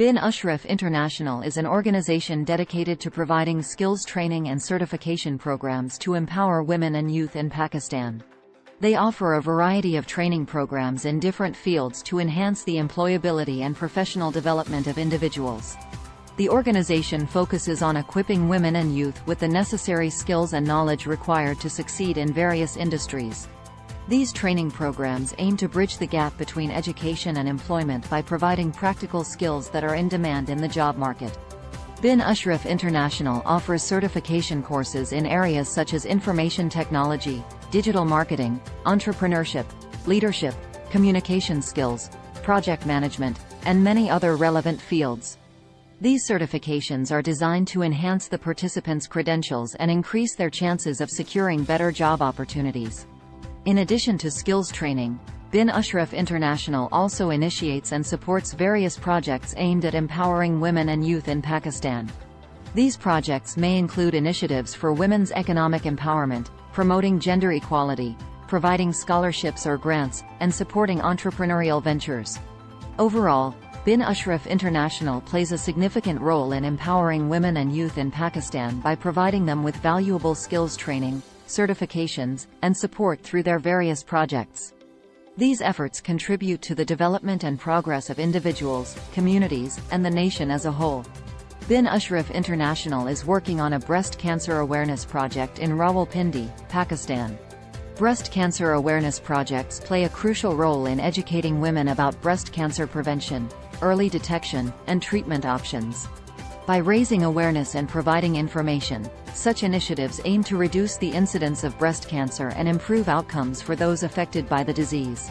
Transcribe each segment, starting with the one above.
Bin Ashraf International is an organization dedicated to providing skills training and certification programs to empower women and youth in Pakistan. They offer a variety of training programs in different fields to enhance the employability and professional development of individuals. The organization focuses on equipping women and youth with the necessary skills and knowledge required to succeed in various industries. These training programs aim to bridge the gap between education and employment by providing practical skills that are in demand in the job market. Bin Ashraf International offers certification courses in areas such as information technology, digital marketing, entrepreneurship, leadership, communication skills, project management, and many other relevant fields. These certifications are designed to enhance the participants' credentials and increase their chances of securing better job opportunities. In addition to skills training, Bin Ashraf International also initiates and supports various projects aimed at empowering women and youth in Pakistan. These projects may include initiatives for women's economic empowerment, promoting gender equality, providing scholarships or grants, and supporting entrepreneurial ventures. Overall, Bin Ashraf International plays a significant role in empowering women and youth in Pakistan by providing them with valuable skills training, certifications, and support through their various projects. These efforts contribute to the development and progress of individuals, communities, and the nation as a whole. Bin Ashraf International is working on a breast cancer awareness project in Rawalpindi, Pakistan. Breast cancer awareness projects play a crucial role in educating women about breast cancer prevention, early detection, and treatment options. By raising awareness and providing information, such initiatives aim to reduce the incidence of breast cancer and improve outcomes for those affected by the disease.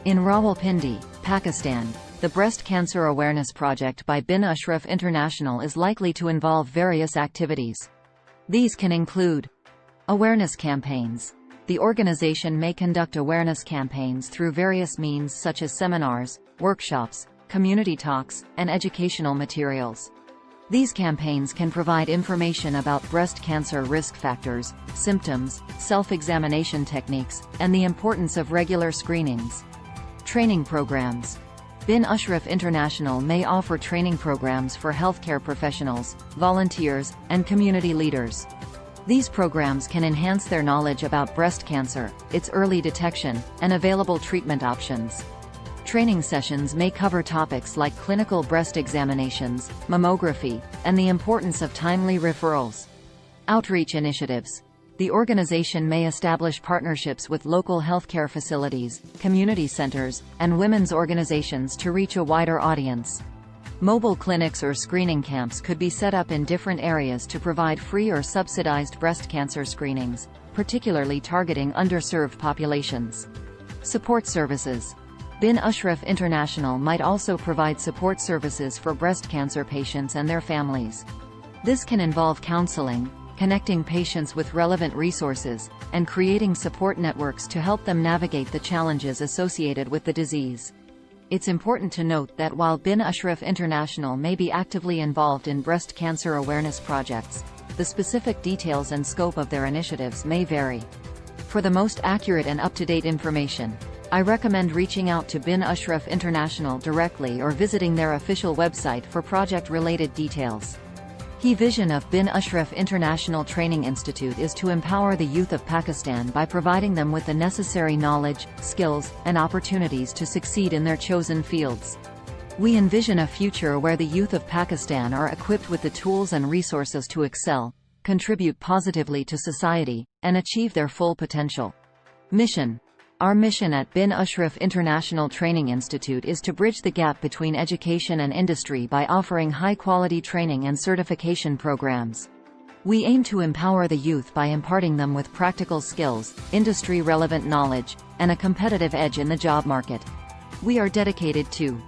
In Rawalpindi, Pakistan, the Breast Cancer Awareness Project by Bin Ashraf International is likely to involve various activities. These can include awareness campaigns. The organization may conduct awareness campaigns through various means such as seminars, workshops, community talks, and educational materials. These campaigns can provide information about breast cancer risk factors, symptoms, self-examination techniques, and the importance of regular screenings. Training programs. Bin Ashraf International may offer training programs for healthcare professionals, volunteers, and community leaders. These programs can enhance their knowledge about breast cancer, its early detection, and available treatment options. Training sessions may cover topics like clinical breast examinations, mammography, and the importance of timely referrals. Outreach initiatives. The organization may establish partnerships with local healthcare facilities, community centers, and women's organizations to reach a wider audience. Mobile clinics or screening camps could be set up in different areas to provide free or subsidized breast cancer screenings, particularly targeting underserved populations. Support services. Bin Ashraf International might also provide support services for breast cancer patients and their families. This can involve counseling, connecting patients with relevant resources, and creating support networks to help them navigate the challenges associated with the disease. It's important to note that while Bin Ashraf International may be actively involved in breast cancer awareness projects, the specific details and scope of their initiatives may vary. For the most accurate and up-to-date information, I recommend reaching out to Bin Ashraf International directly or visiting their official website for project-related details. Key vision of Bin Ashraf International Training Institute is to empower the youth of Pakistan by providing them with the necessary knowledge, skills, and opportunities to succeed in their chosen fields. We envision a future where the youth of Pakistan are equipped with the tools and resources to excel, contribute positively to society, and achieve their full potential. Mission. Our mission at Bin Ashraf International Training Institute is to bridge the gap between education and industry by offering high-quality training and certification programs. We aim to empower the youth by imparting them with practical skills, industry-relevant knowledge, and a competitive edge in the job market. We are dedicated to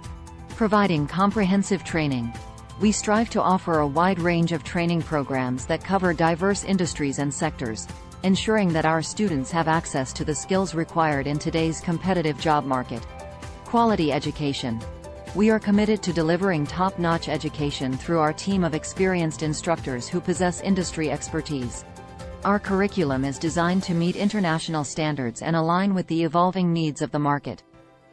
providing comprehensive training. We strive to offer a wide range of training programs that cover diverse industries and sectors, ensuring that our students have access to the skills required in today's competitive job market. Quality education. We are committed to delivering top-notch education through our team of experienced instructors who possess industry expertise. Our curriculum is designed to meet international standards and align with the evolving needs of the market.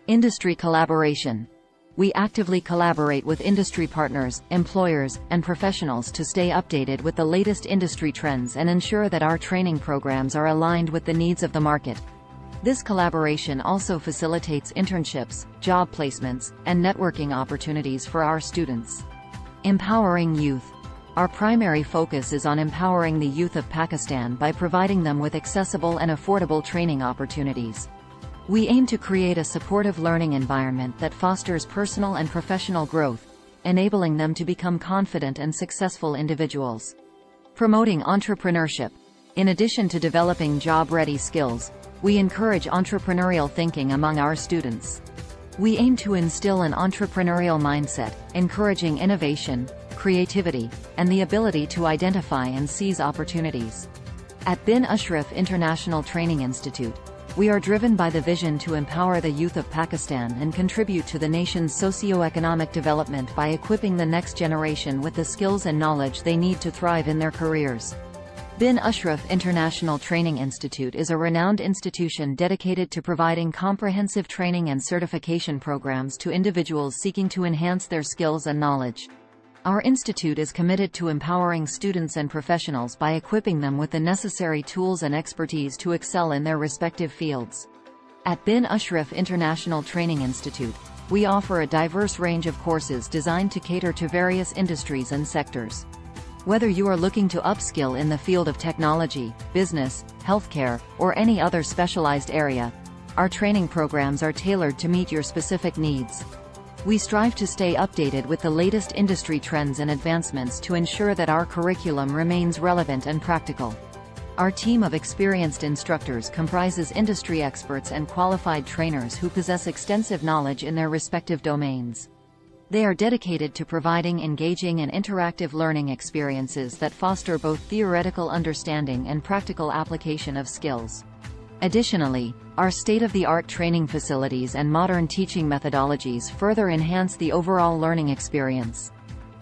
Industry collaboration. We actively collaborate with industry partners, employers, and professionals to stay updated with the latest industry trends and ensure that our training programs are aligned with the needs of the market. This collaboration also facilitates internships, job placements, and networking opportunities for our students. Empowering youth. Our primary focus is on empowering the youth of Pakistan by providing them with accessible and affordable training opportunities. We aim to create a supportive learning environment that fosters personal and professional growth, enabling them to become confident and successful individuals. Promoting entrepreneurship. In addition to developing job-ready skills, we encourage entrepreneurial thinking among our students. We aim to instill an entrepreneurial mindset, encouraging innovation, creativity, and the ability to identify and seize opportunities. At bin Ashraf International Training Institute, we are driven by the vision to empower the youth of Pakistan and contribute to the nation's socio-economic development by equipping the next generation with the skills and knowledge they need to thrive in their careers. Bin Ashraf International Training Institute is a renowned institution dedicated to providing comprehensive training and certification programs to individuals seeking to enhance their skills and knowledge. Our institute is committed to empowering students and professionals by equipping them with the necessary tools and expertise to excel in their respective fields. At bin Ashraf International Training Institute, we offer a diverse range of courses designed to cater to various industries and sectors. Whether you are looking to upskill in the field of technology, business, healthcare, or any other specialized area, our training programs are tailored to meet your specific needs. We strive to stay updated with the latest industry trends and advancements to ensure that our curriculum remains relevant and practical. Our team of experienced instructors comprises industry experts and qualified trainers who possess extensive knowledge in their respective domains. They are dedicated to providing engaging and interactive learning experiences that foster both theoretical understanding and practical application of skills. Additionally, our state-of-the-art training facilities and modern teaching methodologies further enhance the overall learning experience.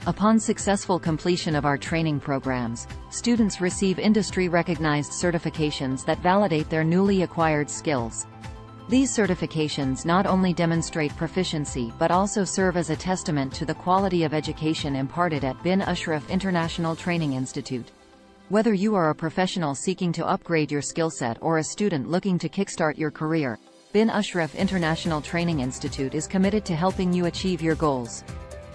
Upon successful completion of our training programs, students receive industry-recognized certifications that validate their newly acquired skills. These certifications not only demonstrate proficiency but also serve as a testament to the quality of education imparted at bin Ashraf International Training Institute. Whether you are a professional seeking to upgrade your skill set or a student looking to kickstart your career, bin Ashraf International Training Institute is committed to helping you achieve your goals.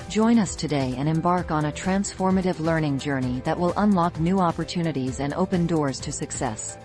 Join us today and embark on a transformative learning journey that will unlock new opportunities and open doors to success.